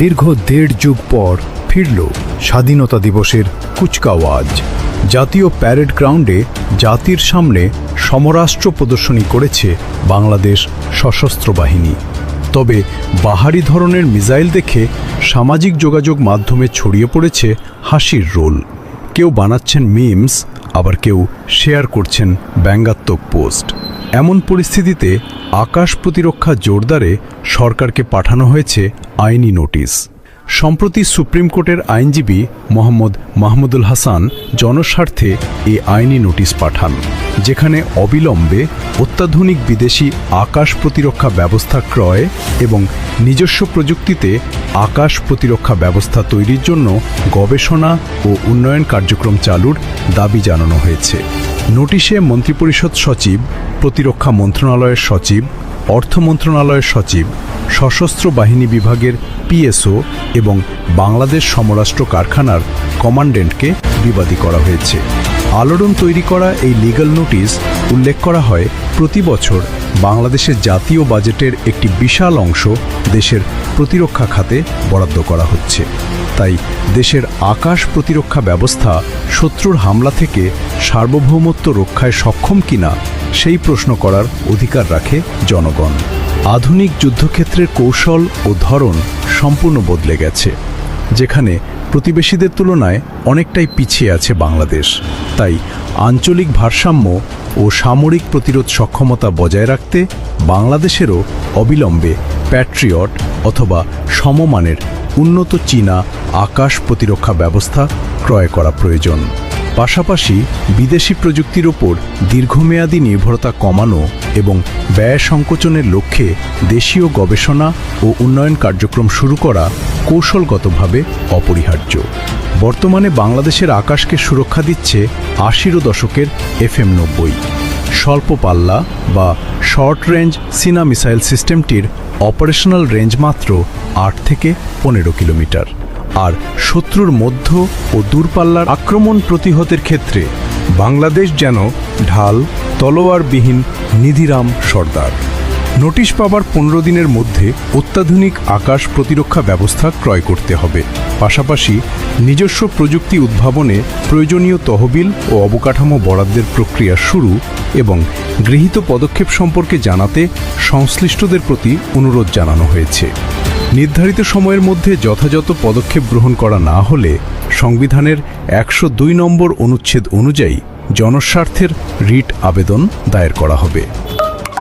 দীর্ঘ ১.৫ যুগ পর ফিরল স্বাধীনতা দিবসের কুচকাওয়াজ। জাতীয় প্যারেড গ্রাউন্ডে জাতির সামনে সমরাষ্ট্র প্রদর্শনী করেছে বাংলাদেশ সশস্ত্র বাহিনী। তবে বাহারি ধরনের মিসাইল দেখে সামাজিক যোগাযোগ মাধ্যমে ছড়িয়ে পড়েছে হাসির রোল। কেউ বানাচ্ছেন মিমস, আবার কেউ শেয়ার করছেন ব্যঙ্গাত্মক পোস্ট। এমন পরিস্থিতিতে আকাশ প্রতিরক্ষা জোরদারে সরকারকে পাঠানো হয়েছে আইনি নোটিশ। সম্প্রতি সুপ্রিম কোর্টের আইনজীবী মোহাম্মদ মাহমুদুল হাসান জনস্বার্থে এই আইনি নোটিশ পাঠান, যেখানে অবিলম্বে অত্যাধুনিক বিদেশি আকাশ প্রতিরক্ষা ব্যবস্থা ক্রয় এবং নিজস্ব প্রযুক্তিতে আকাশ প্রতিরক্ষা ব্যবস্থা তৈরির জন্য গবেষণা ও উন্নয়ন কার্যক্রম চালুর দাবি জানানো হয়েছে। নোটিশে মন্ত্রিপরিষদ সচিব, প্রতিরক্ষা মন্ত্রণালয়ের সচিব, অর্থ মন্ত্রণালয়ের সচিব, সশস্ত্র বাহিনী বিভাগের পিএসও এবং বাংলাদেশ সমরাষ্ট্র কারখানার কমান্ড্যান্টকে বিবাদী করা হয়েছে। আলোড়ন তৈরি করা এই লিগ্যাল নোটিশ উল্লেখ করা হয়, প্রতি বছর বাংলাদেশের জাতীয় বাজেটের একটি বিশাল অংশ দেশের প্রতিরক্ষা খাতে বরাদ্দ করা হচ্ছে। তাই দেশের আকাশ প্রতিরক্ষা ব্যবস্থা শত্রুর হামলা থেকে সার্বভৌমত্ব রক্ষায় সক্ষম কিনা সেই প্রশ্ন করার অধিকার রাখে জনগণ। আধুনিক যুদ্ধক্ষেত্রের কৌশল ও ধরন সম্পূর্ণ বদলে গেছে, যেখানে প্রতিবেশীদের তুলনায় অনেকটাই পিছিয়ে আছে বাংলাদেশ। তাই আঞ্চলিক ভারসাম্য ও সামরিক প্রতিরোধ সক্ষমতা বজায় রাখতে বাংলাদেশেরও অবিলম্বে প্যাট্রিয়ট অথবা সমমানের উন্নত চীনা আকাশ প্রতিরক্ষা ব্যবস্থা ক্রয় করা প্রয়োজন। পাশাপাশি বিদেশি প্রযুক্তির ওপর দীর্ঘমেয়াদী নির্ভরতা কমানো এবং ব্যয় সংকোচনের লক্ষ্যে দেশীয় গবেষণা ও উন্নয়ন কার্যক্রম শুরু করা কৌশলগতভাবে অপরিহার্য। বর্তমানে বাংলাদেশের আকাশকে সুরক্ষা দিচ্ছে ৮০ দশকের FM-90 স্বল্প পাল্লা বা শর্ট রেঞ্জ সিনা মিসাইল সিস্টেমটির অপারেশনাল রেঞ্জ মাত্র ৮ থেকে ১৫ কিলোমিটার। আর শত্রুর মধ্য ও দূরপাল্লার আক্রমণ প্রতিহতের ক্ষেত্রে বাংলাদেশ যেন ঢাল তলোয়ারবিহীন নিধিরাম সর্দার। নোটিশ পাবার ১৫ দিনের মধ্যে অত্যাধুনিক আকাশ প্রতিরক্ষা ব্যবস্থা ক্রয় করতে হবে। পাশাপাশি নিজস্ব প্রযুক্তি উদ্ভাবনে প্রয়োজনীয় তহবিল ও অবকাঠামো বরাদ্দের প্রক্রিয়া শুরু এবং গৃহীত পদক্ষেপ সম্পর্কে জানাতে সংশ্লিষ্টদের প্রতি অনুরোধ জানানো হয়েছে। নির্ধারিত সময়ের মধ্যে যথাযথ পদক্ষেপ গ্রহণ করা না হলে সংবিধানের ১০২ নম্বর অনুচ্ছেদ অনুযায়ী জনস্বার্থের রিট আবেদন দায়ের করা হবে।